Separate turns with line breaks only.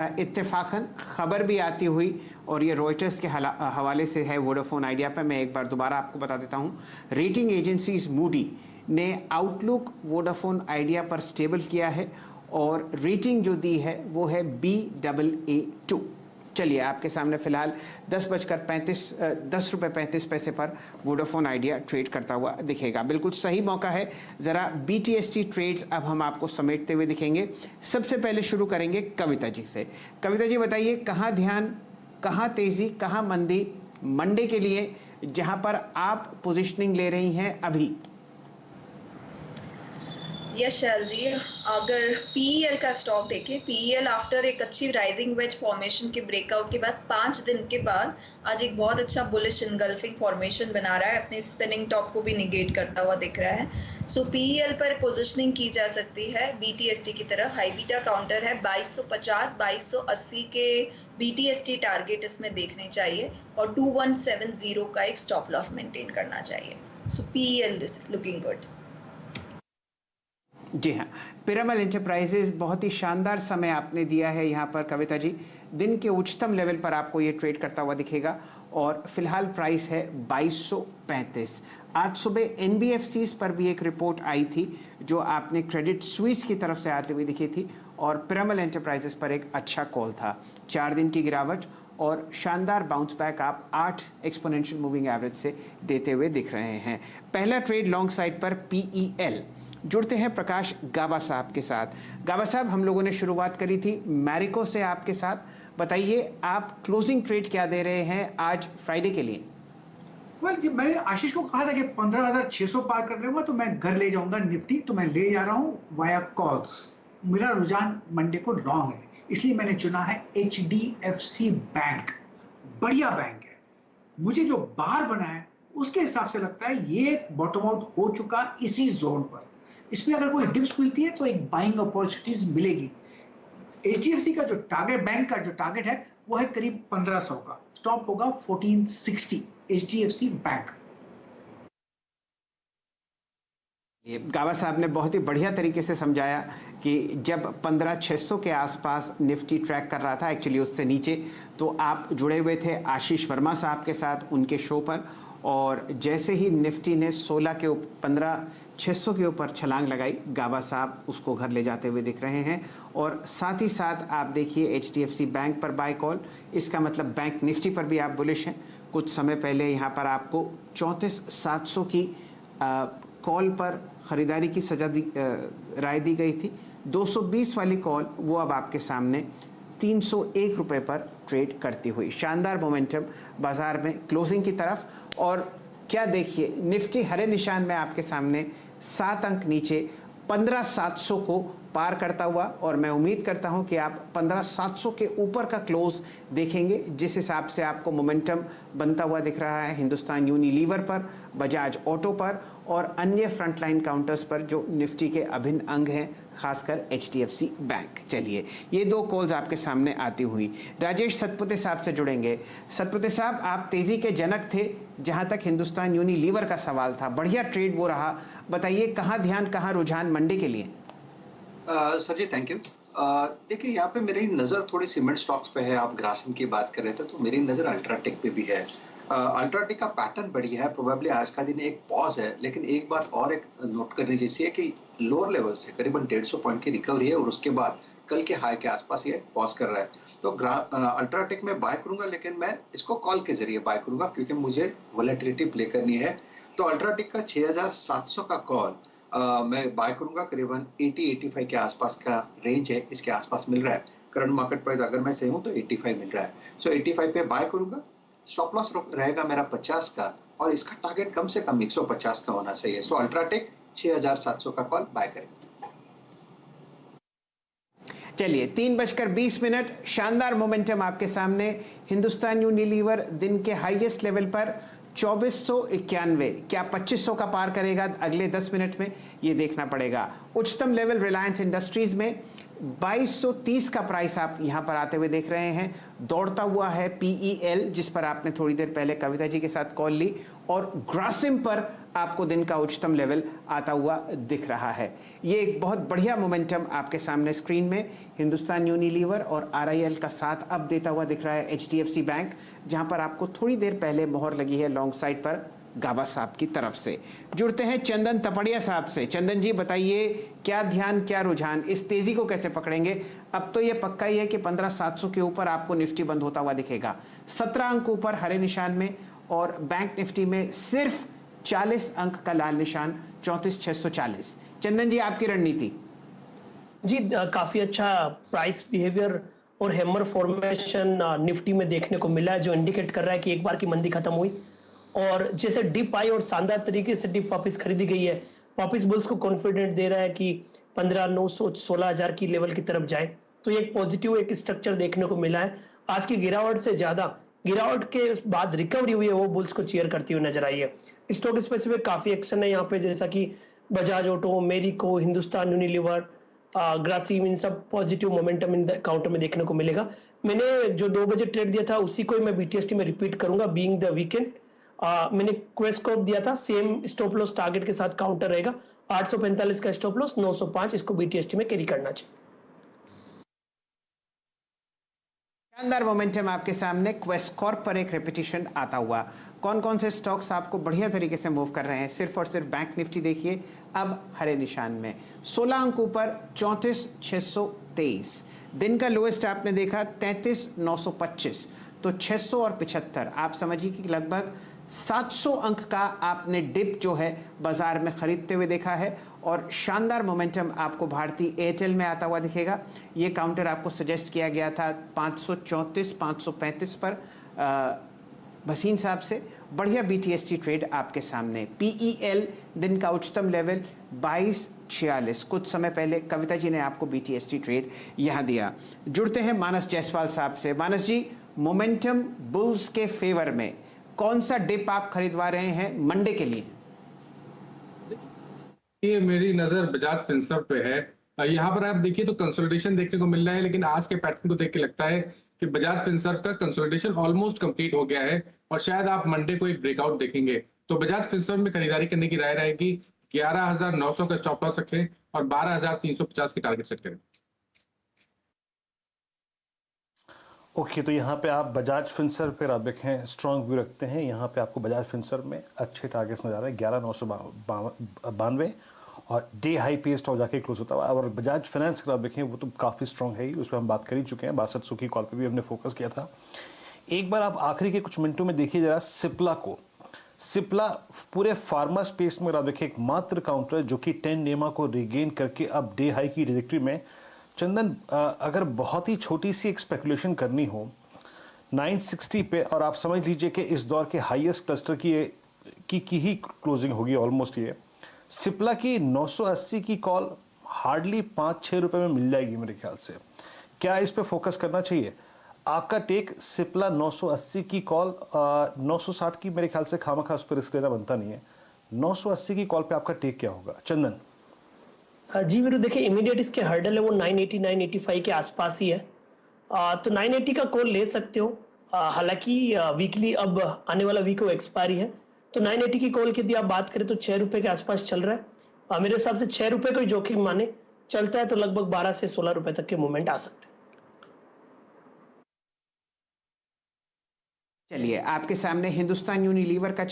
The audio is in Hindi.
इत्तेफाकन खबर भी आती हुई और ये रॉयटर्स के हवाले से है वोडाफोन आइडिया पर। मैं एक बार दोबारा आपको बता देता हूँ, रेटिंग एजेंसीज मूडी ने आउटलुक वोडाफोन आइडिया पर स्टेबल किया है और रेटिंग जो दी है वो है Baa2। चलिए आपके सामने फिलहाल 10 रुपये 35 पैसे पर वोडाफोन आइडिया ट्रेड करता हुआ दिखेगा। बिल्कुल सही मौका है, ज़रा BTST ट्रेड्स अब हम आपको समेटते हुए दिखेंगे। सबसे पहले शुरू करेंगे कविता जी से। कविता जी बताइए, कहाँ ध्यान, कहाँ तेज़ी, कहाँ मंदी मंडे के लिए, जहाँ पर आप पोजिशनिंग ले रही हैं अभी?
यस शैल जी, अगर पीईएल का स्टॉक देखें, पीईएल आफ्टर एक अच्छी राइजिंग वेज फॉर्मेशन के ब्रेकआउट के बाद 5 दिन के बाद आज एक बहुत अच्छा बुलिश इनगल्फिंग फॉर्मेशन बना रहा है, अपने स्पिनिंग टॉप को भी निगेट करता हुआ दिख रहा है। सो पीईएल पर पोजिशनिंग की जा सकती है BTST की तरह। हाई बीटा काउंटर है 2250 2280 के BTST टारगेट इसमें देखने चाहिए और 2170 का एक स्टॉप लॉस मेंटेन करना चाहिए। सो पीईएल इज लुकिंग गुड।
जी हाँ, पिरामल एंटरप्राइजेज बहुत ही शानदार समय आपने दिया है यहाँ पर कविता जी। दिन के उच्चतम लेवल पर आपको ये ट्रेड करता हुआ दिखेगा और फिलहाल प्राइस है 2235। आज सुबह NBFCs पर भी एक रिपोर्ट आई थी जो आपने क्रेडिट स्विस की तरफ से आते हुए दिखी थी और पिरामल एंटरप्राइजेज पर एक अच्छा कॉल था। 4 दिन की गिरावट और शानदार बाउंस बैक आप 8 एक्सपोनेंशियल मूविंग एवरेज से देते हुए दिख रहे हैं। पहला ट्रेड लॉन्ग साइड पर PEL। जुड़ते हैं प्रकाश गाबा साहब के साथ। गाबा साहब, हम लोगों ने शुरुआत करी थी मैरिको से आपके साथ, बताइए आप क्लोजिंग ट्रेड क्या दे रहे हैं आज फ्राइडे के लिए?
जब मैंने आशीष को कहा था कि 15,600 पार कर दूंगा तो मैं घर ले जाऊंगा निफ्टी, तो मैं ले जा रहा हूं वाया कॉल्स। मेरा रुझान मंडे को लॉन्ग है, इसलिए मैंने चुना है HDFC बैंक। बढ़िया बैंक है, मुझे जो बार बना है उसके हिसाब से लगता है ये बॉटम आउट हो चुका इसी जोन पर। इसमें अगर कोई डिप्स मिलती है तो एक बाइंग अपॉर्चुनिटीज मिलेगी। HDFC का जो टारगेट, बैंक का जो टारगेट है वो है करीब 1500 का, स्टॉप होगा 1460 HDFC बैंक।
ये गावा साहब ने बहुत ही बढ़िया तरीके से समझाया कि जब 15,600 के आसपास निफ्टी ट्रैक कर रहा था, एक्चुअली उससे नीचे, तो आप जुड़े हुए थे आशीष वर्मा साहब के साथ उनके शो पर, और जैसे ही निफ्टी ने 15,600 के ऊपर छलांग लगाई, गाबा साहब उसको घर ले जाते हुए दिख रहे हैं। और साथ ही साथ आप देखिए HDFC बैंक पर बाय कॉल, इसका मतलब बैंक निफ्टी पर भी आप बुलिश हैं। कुछ समय पहले यहाँ पर आपको 34,700 की कॉल पर ख़रीदारी की राय दी गई थी। 220 वाली कॉल वो अब आपके सामने 301 रुपये पर ट्रेड करती हुई। शानदार मोमेंटम बाजार में क्लोजिंग की तरफ। और क्या देखिए, निफ्टी हरे निशान में आपके सामने 7 अंक नीचे 15,700 को पार करता हुआ, और मैं उम्मीद करता हूं कि आप 15,700 के ऊपर का क्लोज देखेंगे, जिस हिसाब से आपको मोमेंटम बनता हुआ दिख रहा है हिंदुस्तान यूनिलीवर पर, बजाज ऑटो पर और अन्य फ्रंटलाइन काउंटर्स पर जो निफ्टी के अभिन्न अंग हैं, खासकर HDFC बैंक। चलिए, ये 2 कॉल्स आपके सामने आती हुई। राजेश सतपुते साहब से जुड़ेंगे। सतपुते साहब, आप तेजी के जनक थे जहां तक हिंदुस्तान यूनिलीवर का सवाल था, बढ़िया ट्रेड वो रहा, बताइए कहां ध्यान, कहां रुझान मंडे के लिए?
Sir ji, thank you. देखिए, यहाँ पे मेरी नज़र थोड़ी सीमेंट स्टॉक्स पे है। आप ग्रासिम की बात कर रहे थे तो मेरी नज़र अल्ट्राटेक पे भी है। अल्ट्राटेक का पैटर्न बढ़िया है, प्रोबेबली आज का दिन एक पॉज है, लेकिन एक बात और एक नोट करने जैसी है कि लोअर लेवल से करीबन 150 पॉइंट की रिकवरी है और उसके बाद कल के हाई के आसपास ये पॉज कर रहा है। तो अल्ट्राटेक में बाय करूंगा, लेकिन मैं इसको कॉल के जरिए बाय करूंगा क्योंकि मुझे वॉलेटिलिटी प्ले करनी है। तो अल्ट्राटेक का 6,700 का कॉल मैं बाय करूंगा, करीबन 80-85 के आसपास का रेंज है, इसके आसपास मिल रहा है। करंट मार्केट प्राइस अगर मैं सही हूं तो 85 मिल रहा है। सो 85 पे बाय करूंगा। स्टॉप लॉस रहेगा मेरा 50 का और इसका टारगेट कम से कम 150 का होना चाहिए। सो अल्ट्राटेक 6,700 का कॉल बाय करेंगे।
चलिए, 3:20, शानदार मोमेंटम आपके सामने। हिंदुस्तान यूनिलीवर दिन के हाईएस्ट लेवल पर 2491, क्या 2500 का पार करेगा अगले 10 मिनट में, ये देखना पड़ेगा। उच्चतम लेवल रिलायंस इंडस्ट्रीज में 2230 का प्राइस आप यहां पर आते हुए देख रहे हैं। दौड़ता हुआ है PEL, जिस पर आपने थोड़ी देर पहले कविता जी के साथ कॉल ली, और ग्रासिम पर आपको दिन का उच्चतम लेवल आता हुआ दिख रहा है। ये एक बहुत बढ़िया मोमेंटम आपके सामने स्क्रीन में हिंदुस्तान यूनिलीवर और RIL का साथ अब देता हुआ दिख रहा है HDFC बैंक, जहां पर आपको थोड़ी देर पहले मोहर लगी है लॉन्ग साइड पर गाबा साहब की तरफ से। जुड़ते हैं चंदन तपड़िया साहब से। चंदन जी बताइए, क्या ध्यान, क्या रुझान, इस तेजी को कैसे पकड़ेंगे? अब तो ये पक्का ही है कि 15,700 के ऊपर आपको निफ्टी बंद होता हुआ दिखेगा। 17 अंक ऊपर हरे निशान में, और बैंक निफ्टी में सिर्फ 40 अंक का लाल निशान, 34,640। चंदन जी, आपकी रणनीति?
जी, काफी अच्छा प्राइस बिहेवियर और हैमर फॉर्मेशन निफ्टी में देखने को मिला है, जो इंडिकेट कर रहा है कि एक बार की मंदी खत्म हुई और जैसे डिप आई और शानदार तरीके से डिप वापस खरीदी गई है, वापस बुल्स को कॉन्फिडेंट दे रहा है कि 15,900 16,000 की लेवल की तरफ जाए। तो ये एक पॉजिटिव एक स्ट्रक्चर देखने को मिला है। आज की गिरावट से ज्यादा गिरावट के बाद रिकवरी हुई है, वो बुल्स को चीयर करती हुई नजर आई है। स्टॉक स्पेसिफिक काफी एक्शन है यहाँ पे, जैसा कि बजाज ऑटो, मेरिको, हिंदुस्तान यूनिलीवर, ग्रासिम, इन सब पॉजिटिव मोमेंटम इन काउंटर में देखने को मिलेगा। मैंने जो 2 बजे ट्रेड दिया था उसी को मैं BTST में रिपीट करूंगा, बीइंग द वीकेंड। मैंने क्वेस्टकॉप दिया था, सेम स्टॉप लॉस टारगेट के साथ काउंटर रहेगा, 845 का स्टॉप लॉस, 905, इसको BTST में कैरी करना चाहिए।
शानदार मोमेंटम आपके सामने क्वेस्टकॉर्प पर एक रिपीटिशन आता हुआ। कौन कौन से स्टॉक्स आपको बढ़िया तरीके से मूव कर रहे हैं? सिर्फ और सिर्फ बैंक निफ्टी देखिए, अब हरे निशान में, 16 अंक ऊपर, 34,623। दिन का लोएस्ट आपने देखा 33,925, तो 600 और 75, आप समझिए कि लगभग 700 अंक का आपने डिप जो है बाजार में खरीदते हुए देखा है। और शानदार मोमेंटम आपको भारतीय एयरटेल में आता हुआ दिखेगा। ये काउंटर आपको सजेस्ट किया गया था 534 535 पर भसीन साहब से। बढ़िया BTST ट्रेड आपके सामने। PEL दिन का उच्चतम लेवल 2246, कुछ समय पहले कविता जी ने आपको BTST ट्रेड यहाँ दिया। जुड़ते हैं मानस जायसवाल साहब से। मानस जी, मोमेंटम बुल्स के फेवर में कौन सा डिप आप खरीदवा रहे हैं मंडे के लिए?
ये मेरी नजर बजाज फिनसर्व पे है। यहाँ पर आप देखिए तो कंसोलिडेशन देखने को मिल रहा है, लेकिन आज के पैटर्न को देख के लगता है कि बजाज फिनसर्व का कंसोलिडेशन ऑलमोस्ट कंप्लीट हो गया है और शायद आप मंडे को एक ब्रेकआउट देखेंगे। तो बजाज फिनसर्व में खरीदारी करने की राय रहेगी। 11,900 का स्टॉप लॉस रखें और 12,350 की टारगेट सेट करें।
ओके, तो यहाँ पे आप बजाज फिनसर्व पे आप देखें स्ट्रॉन्ग व्यू रखते हैं। यहाँ पे आपको बजाज फिनसर्व में अच्छे टारगेट्स नजर आ रहे हैं, 11,992, और डे हाई पे स्टॉक जाके क्लोज होता है। और बजाज फाइनेंस का आप देखें वो तो काफ़ी स्ट्रॉन्ग है ही, उस पर हम बात कर ही चुके हैं, 6200 की कॉल पे भी हमने फोकस किया था। एक बार आप आखिरी के कुछ मिनटों में देखिए जरा सिप्ला को। सिप्ला पूरे फार्मा स्पेस में आप देखिए एकमात्र काउंटर जो कि 10 नेमा को रिगेन करके अब डे हाई की ट्रैजेक्टरी में। चंदन, अगर बहुत ही छोटी सी एक स्पेकुलेशन करनी हो 960 पे, और आप समझ लीजिए कि इस दौर के हाईएस्ट क्लस्टर की ही क्लोजिंग होगी ऑलमोस्ट, ये सिप्ला की 980 की कॉल हार्डली 5-6 रुपए में मिल जाएगी मेरे ख्याल से। क्या इस पे फोकस करना चाहिए? आपका टेक सिप्ला 980 की कॉल, 960 की मेरे ख्याल से खामखा उस पर रिस्क लेना बनता नहीं है। 980 की कॉल पे आपका टेक क्या होगा चंदन?
जी वीरू, देखिए इमीडिएट इसके हर्डल है वो 980 985 के आसपास ही है, तो 980 का कॉल ले सकते हो। हालांकि वीकली अब आने वाला वीक वो एक्सपायरी है, तो 980 की कॉल की यदि आप बात करें तो 6 रुपए के आसपास चल रहा है। मेरे हिसाब से 6 रुपए को जोखिम माने चलता है तो लगभग 12 से 16 रुपए तक के मूवमेंट आ सकते हैं।
चलिए, आपके सामने हिंदुस्तान यूनिलीवर का